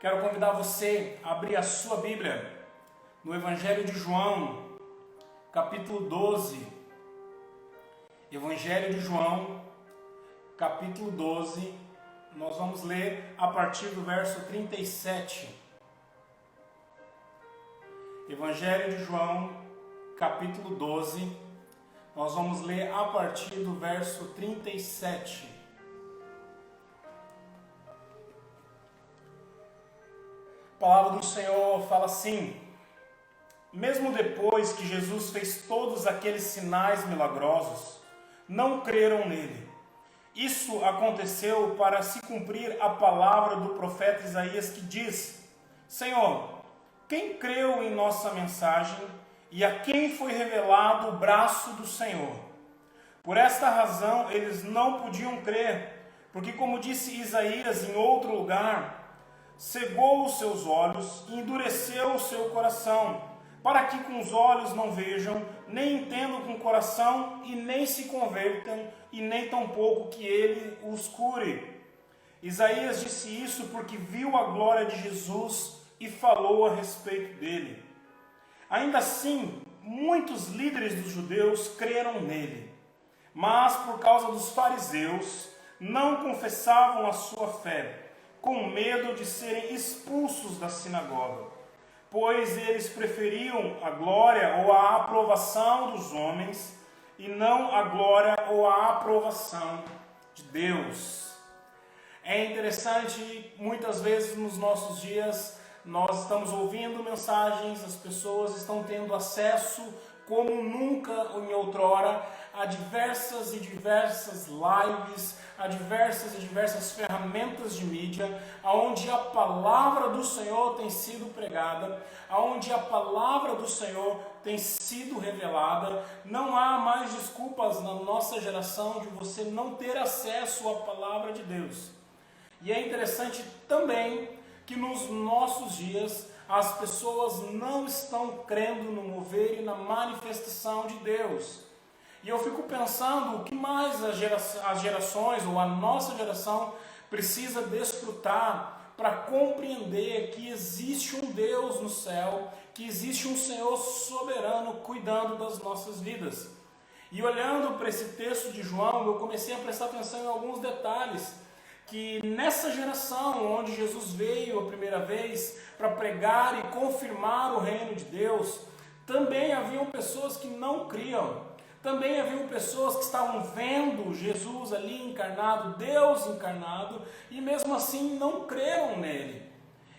Quero convidar você a abrir a sua Bíblia no Evangelho de João, capítulo 12. Evangelho de João, capítulo 12. Nós vamos ler a partir do verso 37. Evangelho de João, capítulo 12. Nós vamos ler a partir do verso 37. A palavra do Senhor fala assim: mesmo depois que Jesus fez todos aqueles sinais milagrosos, não creram nele. Isso aconteceu para se cumprir a palavra do profeta Isaías que diz: Senhor, quem creu em nossa mensagem e a quem foi revelado o braço do Senhor? Por esta razão eles não podiam crer, porque, como disse Isaías em outro lugar, cegou os seus olhos e endureceu o seu coração, para que com os olhos não vejam, nem entendam com o coração, e nem se convertam, e nem tampouco que ele os cure. Isaías disse isso porque viu a glória de Jesus e falou a respeito dele. Ainda assim, muitos líderes dos judeus creram nele, mas por causa dos fariseus, não confessavam a sua fé, com medo de serem expulsos da sinagoga, pois eles preferiam a glória ou a aprovação dos homens e não a glória ou a aprovação de Deus. É interessante, muitas vezes nos nossos dias, nós estamos ouvindo mensagens, as pessoas estão tendo acesso, como nunca em outrora, a diversas e diversas lives, a diversas e diversas ferramentas de mídia, onde a palavra do Senhor tem sido pregada, onde a palavra do Senhor tem sido revelada. Não há mais desculpas na nossa geração de você não ter acesso à palavra de Deus. E é interessante também que nos nossos dias as pessoas não estão crendo no mover e na manifestação de Deus. E eu fico pensando o que mais as gerações, ou a nossa geração, precisa desfrutar para compreender que existe um Deus no céu, que existe um Senhor soberano cuidando das nossas vidas. E olhando para esse texto de João, eu comecei a prestar atenção em alguns detalhes, que nessa geração onde Jesus veio a primeira vez para pregar e confirmar o reino de Deus, também haviam pessoas que não criam. Também haviam pessoas que estavam vendo Jesus ali encarnado, Deus encarnado, e mesmo assim não creram nele.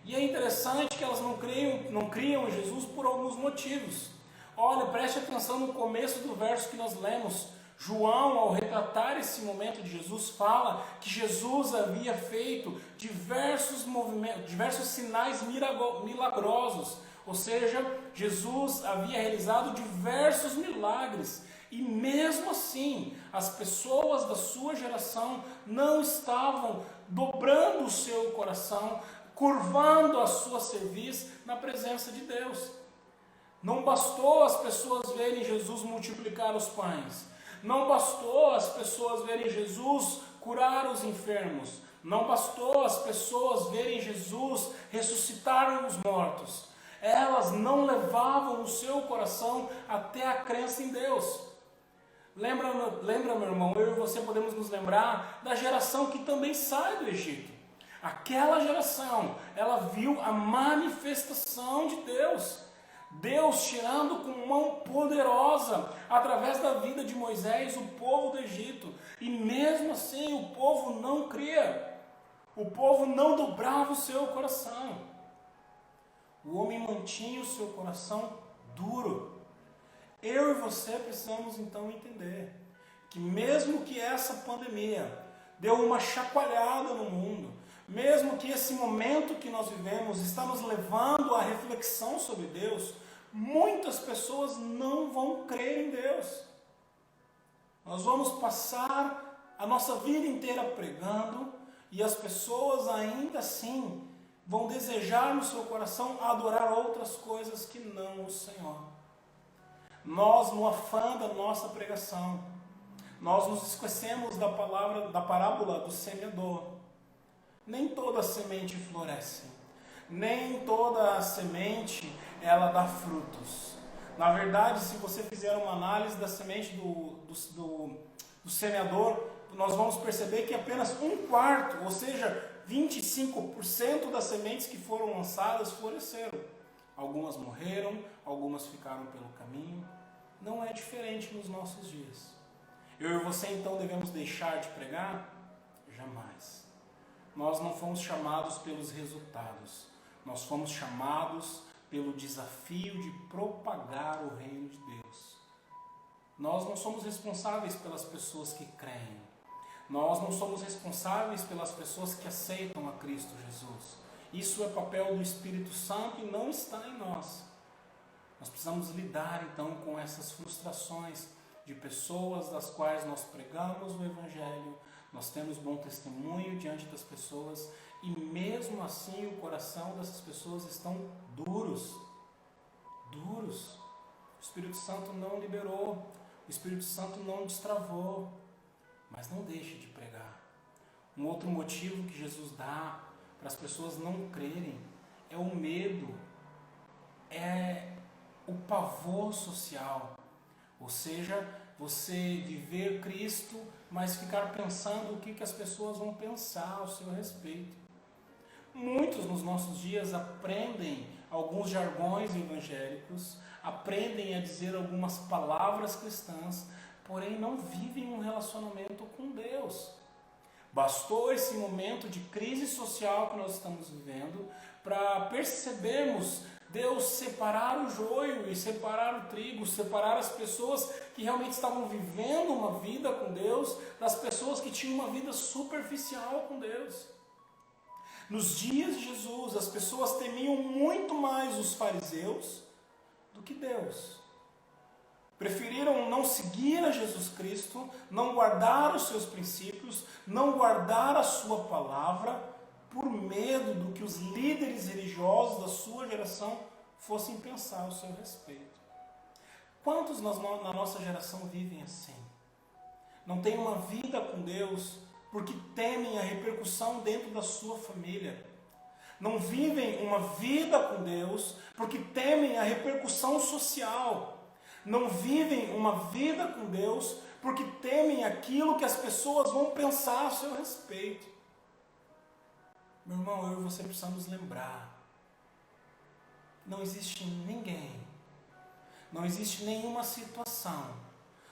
E é interessante que elas não criam em Jesus por alguns motivos. Olha, preste atenção no começo do verso que nós lemos. João, ao retratar esse momento de Jesus, fala que Jesus havia feito diversos sinais milagrosos. Ou seja, Jesus havia realizado diversos milagres. E mesmo assim, as pessoas da sua geração não estavam dobrando o seu coração, curvando a sua cerviz na presença de Deus. Não bastou as pessoas verem Jesus multiplicar os pães. Não bastou as pessoas verem Jesus curar os enfermos. Não bastou as pessoas verem Jesus ressuscitar os mortos. Elas não levavam o seu coração até a crença em Deus. Lembra, meu irmão, eu e você podemos nos lembrar da geração que também sai do Egito. Aquela geração, ela viu a manifestação de Deus. Deus tirando com mão poderosa, através da vida de Moisés, o povo do Egito. E mesmo assim o povo não cria. O povo não dobrava o seu coração. O homem mantinha o seu coração duro. Eu e você precisamos então entender que mesmo que essa pandemia deu uma chacoalhada no mundo, mesmo que esse momento que nós vivemos está nos levando à reflexão sobre Deus, muitas pessoas não vão crer em Deus. Nós vamos passar a nossa vida inteira pregando e as pessoas ainda assim vão desejar no seu coração adorar outras coisas que não o Senhor. Nós, no afã da nossa pregação, nós nos esquecemos da parábola do semeador. Nem toda semente floresce. nem toda semente ela dá frutos. Na verdade, se você fizer uma análise da semente do semeador, nós vamos perceber que apenas 1/4, ou seja, 25% das sementes que foram lançadas floresceram. Algumas morreram, algumas ficaram pelo caminho. Não é diferente nos nossos dias. Eu e você então devemos deixar de pregar? Jamais. Nós não fomos chamados pelos resultados. Nós fomos chamados pelo desafio de propagar o reino de Deus. Nós não somos responsáveis pelas pessoas que creem. Nós não somos responsáveis pelas pessoas que aceitam a Cristo Jesus. Isso é papel do Espírito Santo e não está em nós. Nós precisamos lidar então com essas frustrações de pessoas das quais nós pregamos o Evangelho, nós temos bom testemunho diante das pessoas e mesmo assim o coração dessas pessoas estão duros. Duros. O Espírito Santo não liberou, o Espírito Santo não destravou, mas não deixe de pregar. Um outro motivo que Jesus dá para as pessoas não crerem é o medo, é o pavor social, ou seja, você viver Cristo, mas ficar pensando o que as pessoas vão pensar ao seu respeito. Muitos nos nossos dias aprendem alguns jargões evangélicos, aprendem a dizer algumas palavras cristãs, porém não vivem um relacionamento com Deus. Bastou esse momento de crise social que nós estamos vivendo para percebermos Deus separar o joio e separar o trigo, separar as pessoas que realmente estavam vivendo uma vida com Deus das pessoas que tinham uma vida superficial com Deus. Nos dias de Jesus, as pessoas temiam muito mais os fariseus do que Deus. Preferiram não seguir a Jesus Cristo, não guardar os seus princípios, não guardar a sua palavra, por medo do que os líderes religiosos da sua geração fossem pensar ao seu respeito. Quantos na nossa geração vivem assim? Não têm uma vida com Deus porque temem a repercussão dentro da sua família. Não vivem uma vida com Deus porque temem a repercussão social. Não vivem uma vida com Deus porque temem aquilo que as pessoas vão pensar a seu respeito. Meu irmão, eu e você precisamos lembrar. Não existe ninguém, não existe nenhuma situação,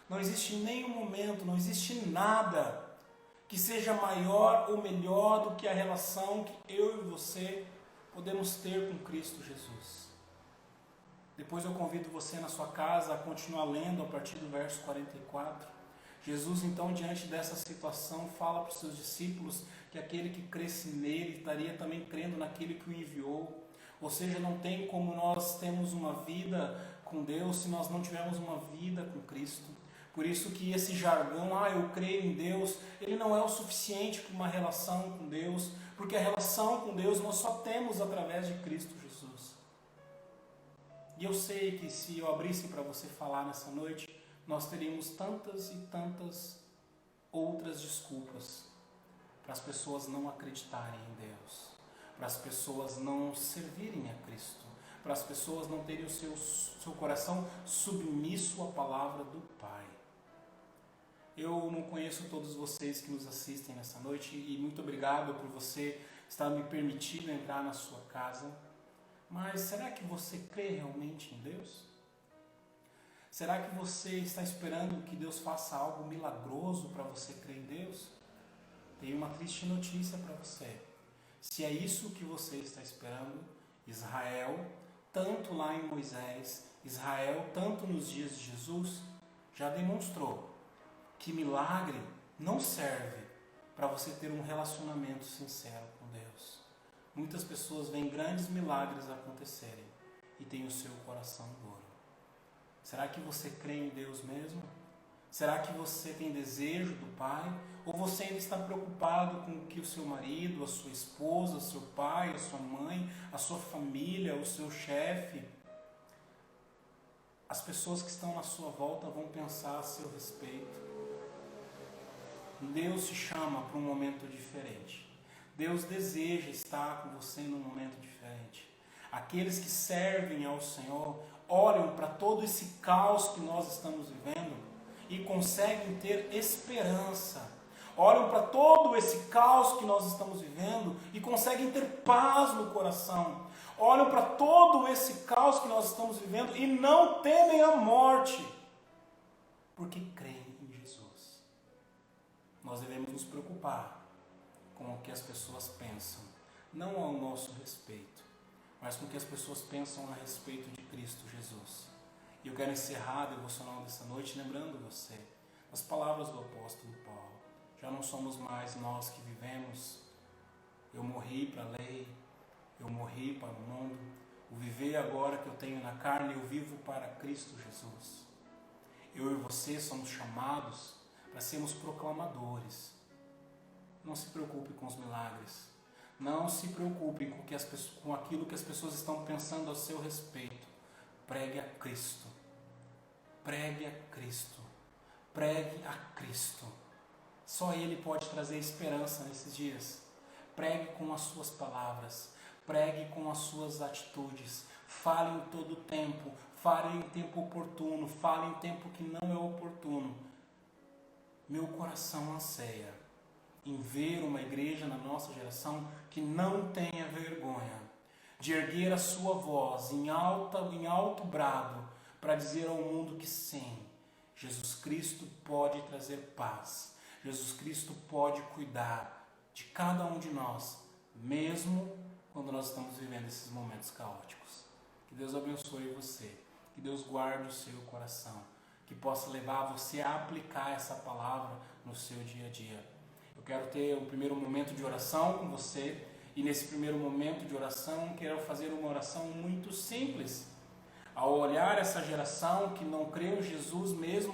não existe nenhum momento, não existe nada que seja maior ou melhor do que a relação que eu e você podemos ter com Cristo Jesus. Depois eu convido você na sua casa a continuar lendo a partir do verso 44. Jesus então, diante dessa situação, fala para os seus discípulos que aquele que cresce nele estaria também crendo naquele que o enviou. Ou seja, não tem como nós termos uma vida com Deus se nós não tivermos uma vida com Cristo. Por isso que esse jargão, eu creio em Deus, ele não é o suficiente para uma relação com Deus, porque a relação com Deus nós só temos através de Cristo Jesus. E eu sei que se eu abrisse para você falar nessa noite, nós teríamos tantas e tantas outras desculpas para as pessoas não acreditarem em Deus, para as pessoas não servirem a Cristo, para as pessoas não terem o seu coração submisso à palavra do Pai. Eu não conheço todos vocês que nos assistem nessa noite e muito obrigado por você estar me permitindo entrar na sua casa, mas será que você crê realmente em Deus? Será que você está esperando que Deus faça algo milagroso para você crer em Deus? Tenho uma triste notícia para você. Se é isso que você está esperando, Israel, tanto lá em Moisés, Israel, tanto nos dias de Jesus, já demonstrou que milagre não serve para você ter um relacionamento sincero com Deus. Muitas pessoas veem grandes milagres acontecerem e têm o seu coração duro. Será que você crê em Deus mesmo? Será que você tem desejo do Pai? Ou você ainda está preocupado com o que o seu marido, a sua esposa, seu pai, a sua mãe, a sua família, o seu chefe, as pessoas que estão na sua volta vão pensar a seu respeito? Deus te chama para um momento diferente. Deus deseja estar com você num momento diferente. Aqueles que servem ao Senhor olham para todo esse caos que nós estamos vivendo e conseguem ter esperança. Olham para todo esse caos que nós estamos vivendo e conseguem ter paz no coração. Olham para todo esse caos que nós estamos vivendo e não temem a morte, porque creem em Jesus. Nós devemos nos preocupar com o que as pessoas pensam, não ao nosso respeito, mas com o que as pessoas pensam a respeito de Cristo Jesus. E eu quero encerrar a devocional dessa noite lembrando você das palavras do apóstolo Paulo. Já não somos mais nós que vivemos. Eu morri para a lei, eu morri para o mundo. O viver agora que eu tenho na carne, eu vivo para Cristo Jesus. Eu e você somos chamados para sermos proclamadores. Não se preocupe com os milagres. Não se preocupe com aquilo que as pessoas estão pensando a seu respeito. Pregue a Cristo. Pregue a Cristo. Pregue a Cristo. Só Ele pode trazer esperança nesses dias. Pregue com as suas palavras. Pregue com as suas atitudes. Fale em todo o tempo. Fale em tempo oportuno. Fale em tempo que não é oportuno. Meu coração anseia em ver uma igreja na nossa geração que não tenha vergonha de erguer a sua voz em alto brado para dizer ao mundo que sim, Jesus Cristo pode trazer paz. Jesus Cristo pode cuidar de cada um de nós, mesmo quando nós estamos vivendo esses momentos caóticos. Que Deus abençoe você, que Deus guarde o seu coração, que possa levar você a aplicar essa palavra no seu dia a dia. Eu quero ter o primeiro momento de oração com você, e nesse primeiro momento de oração quero fazer uma oração muito simples. Ao olhar essa geração que não creu em Jesus, mesmo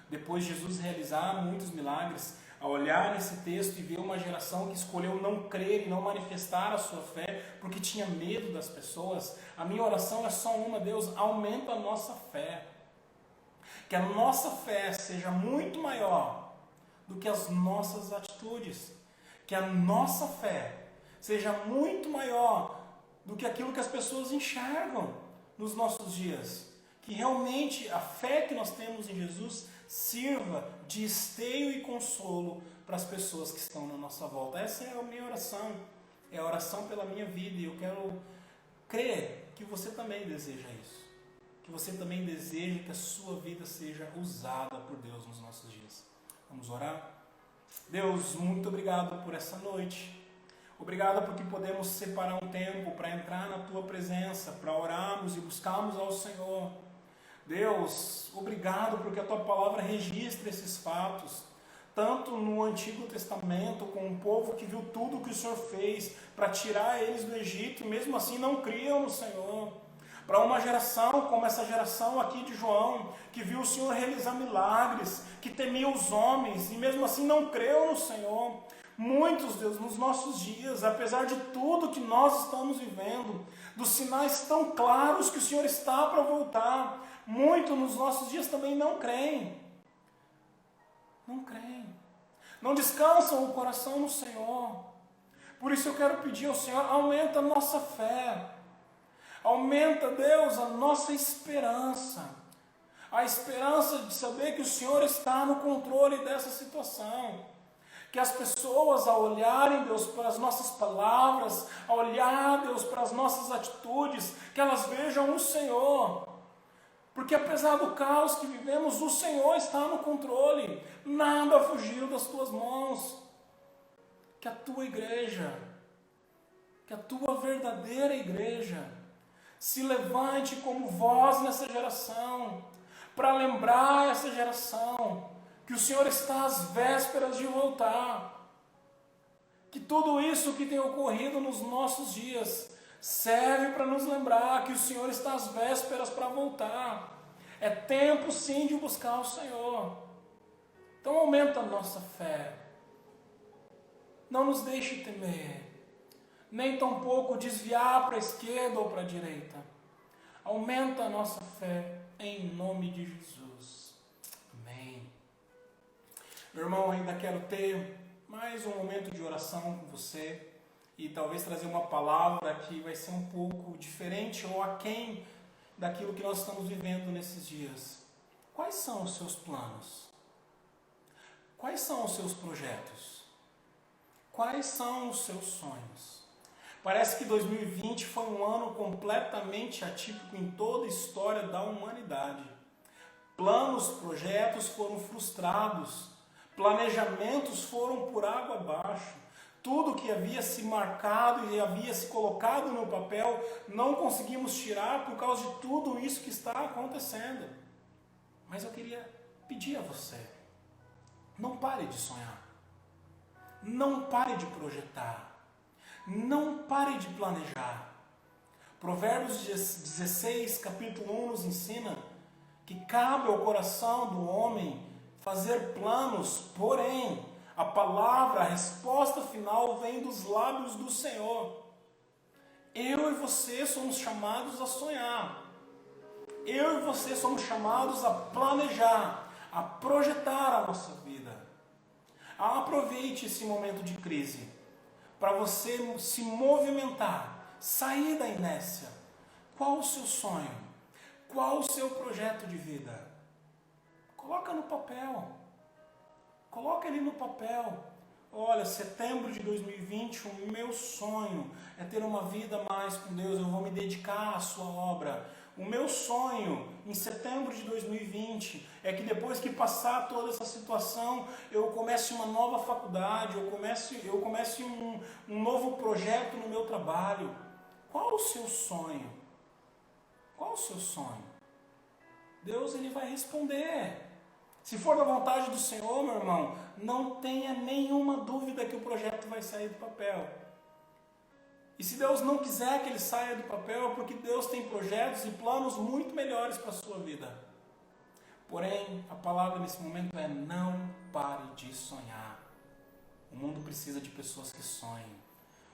depois de Jesus realizar muitos milagres, ao olhar nesse texto e ver uma geração que escolheu não crer e não manifestar a sua fé porque tinha medo das pessoas, a minha oração é só uma: Deus, aumenta a nossa fé. Que a nossa fé seja muito maior do que as nossas atitudes. Que a nossa fé seja muito maior do que aquilo que as pessoas enxergam nos nossos dias. Que realmente a fé que nós temos em Jesus sirva de esteio e consolo para as pessoas que estão na nossa volta. Essa é a minha oração. É a oração pela minha vida. E eu quero crer que você também deseja isso. Que você também deseja que a sua vida seja usada por Deus nos nossos dias. Vamos orar? Deus, muito obrigado por essa noite. Obrigado porque podemos separar um tempo para entrar na Tua presença, para orarmos e buscarmos ao Senhor. Deus, obrigado porque a Tua palavra registra esses fatos, tanto no Antigo Testamento, com um povo que viu tudo o que o Senhor fez para tirar eles do Egito, e mesmo assim não criam no Senhor. Para uma geração como essa geração aqui de João, que viu o Senhor realizar milagres, que temia os homens e mesmo assim não creu no Senhor. Muitos, Deus, nos nossos dias, apesar de tudo que nós estamos vivendo, dos sinais tão claros que o Senhor está para voltar, muitos nos nossos dias também não creem. Não creem. Não descansam o coração no Senhor. Por isso eu quero pedir ao Senhor, aumenta a nossa fé. Aumenta, Deus, a nossa esperança. A esperança de saber que o Senhor está no controle dessa situação. Que as pessoas, ao olharem, Deus, para as nossas palavras, ao olhar, Deus, para as nossas atitudes, que elas vejam o Senhor. Porque apesar do caos que vivemos, o Senhor está no controle. Nada fugiu das tuas mãos. Que a tua igreja, que a tua verdadeira igreja, se levante como voz nessa geração, para lembrar essa geração que o Senhor está às vésperas de voltar. Que tudo isso que tem ocorrido nos nossos dias serve para nos lembrar que o Senhor está às vésperas para voltar. É tempo sim de buscar o Senhor. Então aumenta a nossa fé. Não nos deixe temer, nem tampouco desviar para a esquerda ou para a direita. Aumenta a nossa fé em nome de Jesus. Amém. Meu irmão, ainda quero ter mais um momento de oração com você. e talvez trazer uma palavra que vai ser um pouco diferente ou aquém daquilo que nós estamos vivendo nesses dias. Quais são os seus planos? Quais são os seus projetos? Quais são os seus sonhos? Parece que 2020 foi um ano completamente atípico em toda a história da humanidade. Planos, projetos foram frustrados, planejamentos foram por água abaixo. Tudo que havia se marcado e havia se colocado no papel, não conseguimos tirar por causa de tudo isso que está acontecendo. Mas eu queria pedir a você, não pare de sonhar, não pare de projetar, não pare de planejar. Provérbios 16, capítulo 1, nos ensina que cabe ao coração do homem fazer planos, porém, a palavra, a resposta final vem dos lábios do Senhor. Eu e você somos chamados a sonhar. Eu e você somos chamados a planejar, a projetar a nossa vida. Aproveite esse momento de crise para você se movimentar, sair da inércia. Qual o seu sonho? Qual o seu projeto de vida? Coloca no papel. Coloca ele no papel. Olha, setembro de 2020, o meu sonho é ter uma vida mais com Deus. Eu vou me dedicar à sua obra. O meu sonho em setembro de 2020 é que depois que passar toda essa situação, eu comece uma nova faculdade, eu comece um novo projeto no meu trabalho. Qual o seu sonho? Qual o seu sonho? Deus, ele vai responder. Se for da vontade do Senhor, meu irmão, não tenha nenhuma dúvida que o projeto vai sair do papel. E se Deus não quiser que ele saia do papel, é porque Deus tem projetos e planos muito melhores para a sua vida. Porém, a palavra nesse momento é: não pare de sonhar. O mundo precisa de pessoas que sonhem.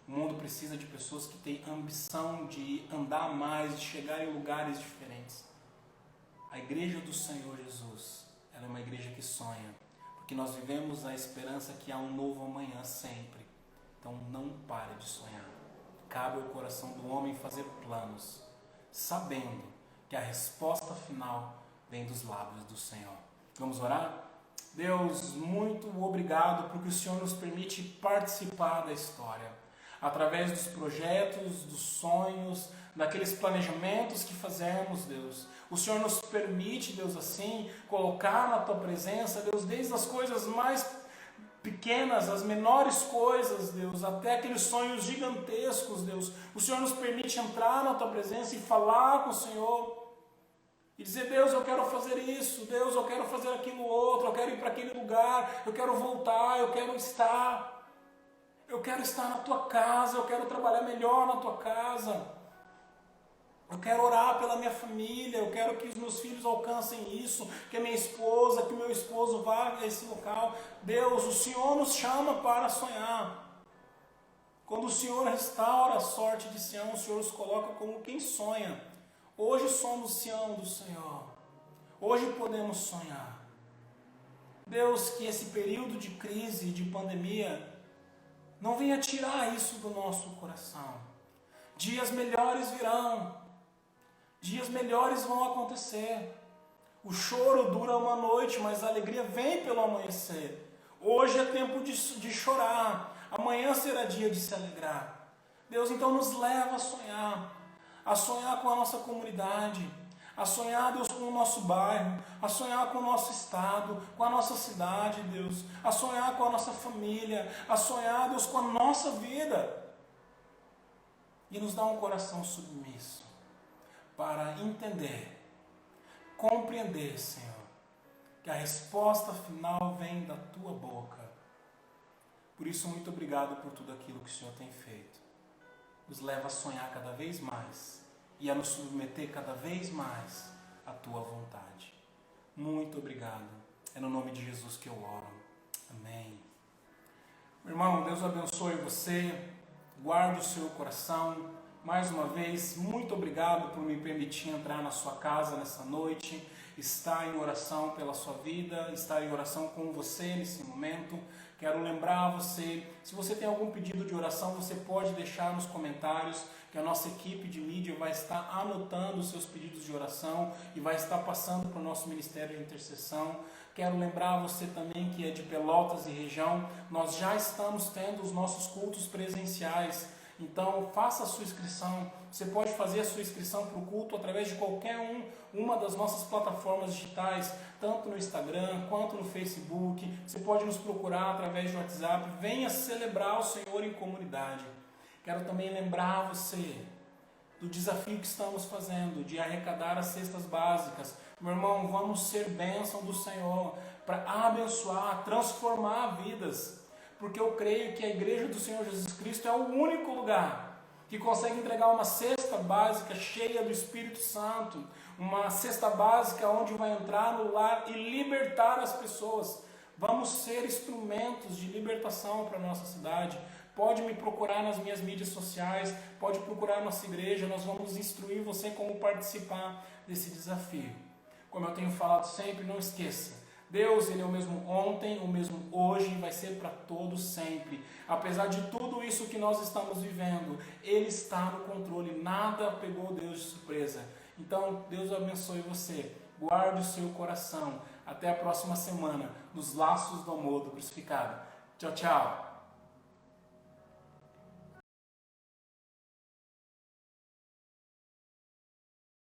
O mundo precisa de pessoas que têm ambição de andar mais, de chegar em lugares diferentes. A igreja do Senhor Jesus, ela é uma igreja que sonha, porque nós vivemos a esperança que há um novo amanhã sempre. Então não pare de sonhar. Cabe ao coração do homem fazer planos, sabendo que a resposta final vem dos lábios do Senhor. Vamos orar? Deus, muito obrigado porque o Senhor nos permite participar da história. Através dos projetos, dos sonhos, daqueles planejamentos que fazemos, Deus. O Senhor nos permite, Deus, assim, colocar na Tua presença, Deus, desde as coisas mais pequenas, as menores coisas, Deus, até aqueles sonhos gigantescos, Deus. O Senhor nos permite entrar na Tua presença e falar com o Senhor. E dizer: Deus, eu quero fazer isso, Deus, eu quero fazer aquilo outro, eu quero ir para aquele lugar, eu quero voltar, eu quero estar na Tua casa, eu quero trabalhar melhor na Tua casa. Eu quero orar pela minha família, eu quero que os meus filhos alcancem isso, que a minha esposa, que o meu esposo vá a esse local. Deus, o Senhor nos chama para sonhar. Quando o Senhor restaura a sorte de Sião, o Senhor nos coloca como quem sonha. Hoje somos Sião do Senhor. Hoje podemos sonhar. Deus, que esse período de crise, de pandemia, não venha tirar isso do nosso coração. Dias melhores virão. Dias melhores vão acontecer. O choro dura uma noite, mas a alegria vem pelo amanhecer. Hoje é tempo de chorar. Amanhã será dia de se alegrar. Deus, então nos leva a sonhar com a nossa comunidade, a sonhar, Deus, com o nosso bairro, a sonhar com o nosso estado, com a nossa cidade, Deus, a sonhar com a nossa família, a sonhar, Deus, com a nossa vida. E nos dá um coração submisso para entender, compreender, Senhor, que a resposta final vem da Tua boca. Por isso, muito obrigado por tudo aquilo que o Senhor tem feito. Nos leva a sonhar cada vez mais e a nos submeter cada vez mais à Tua vontade. Muito obrigado. É no nome de Jesus que eu oro. Amém. Meu irmão, Deus abençoe você. Guarde o seu coração. Mais uma vez, muito obrigado por me permitir entrar na sua casa nessa noite. estar em oração pela sua vida, estar em oração com você nesse momento. Quero lembrar você, se você tem algum pedido de oração, você pode deixar nos comentários, que a nossa equipe de mídia vai estar anotando os seus pedidos de oração e vai estar passando para o nosso Ministério de Intercessão. Quero lembrar você também que é de Pelotas e região, nós já estamos tendo os nossos cultos presenciais. Então faça a sua inscrição. Você pode fazer a sua inscrição para o culto através de qualquer uma das nossas plataformas digitais, tanto no Instagram quanto no Facebook. Você pode nos procurar através do WhatsApp. Venha celebrar o Senhor em comunidade. Quero também lembrar você do desafio que estamos fazendo de arrecadar as cestas básicas. Meu irmão, vamos ser bênção do Senhor para abençoar, transformar vidas. Porque eu creio que a igreja do Senhor Jesus Cristo é o único lugar que consegue entregar uma cesta básica cheia do Espírito Santo, uma cesta básica onde vai entrar no lar e libertar as pessoas. Vamos ser instrumentos de libertação para a nossa cidade. Pode me procurar nas minhas mídias sociais, pode procurar nossa igreja, nós vamos instruir você como participar desse desafio. Como eu tenho falado sempre, não esqueça, Deus, Ele é o mesmo ontem, o mesmo hoje, vai ser para todos sempre. Apesar de tudo isso que nós estamos vivendo, Ele está no controle, nada pegou Deus de surpresa. Então, Deus abençoe você, guarde o seu coração. Até a próxima semana, nos laços do amor do crucificado. Tchau, tchau.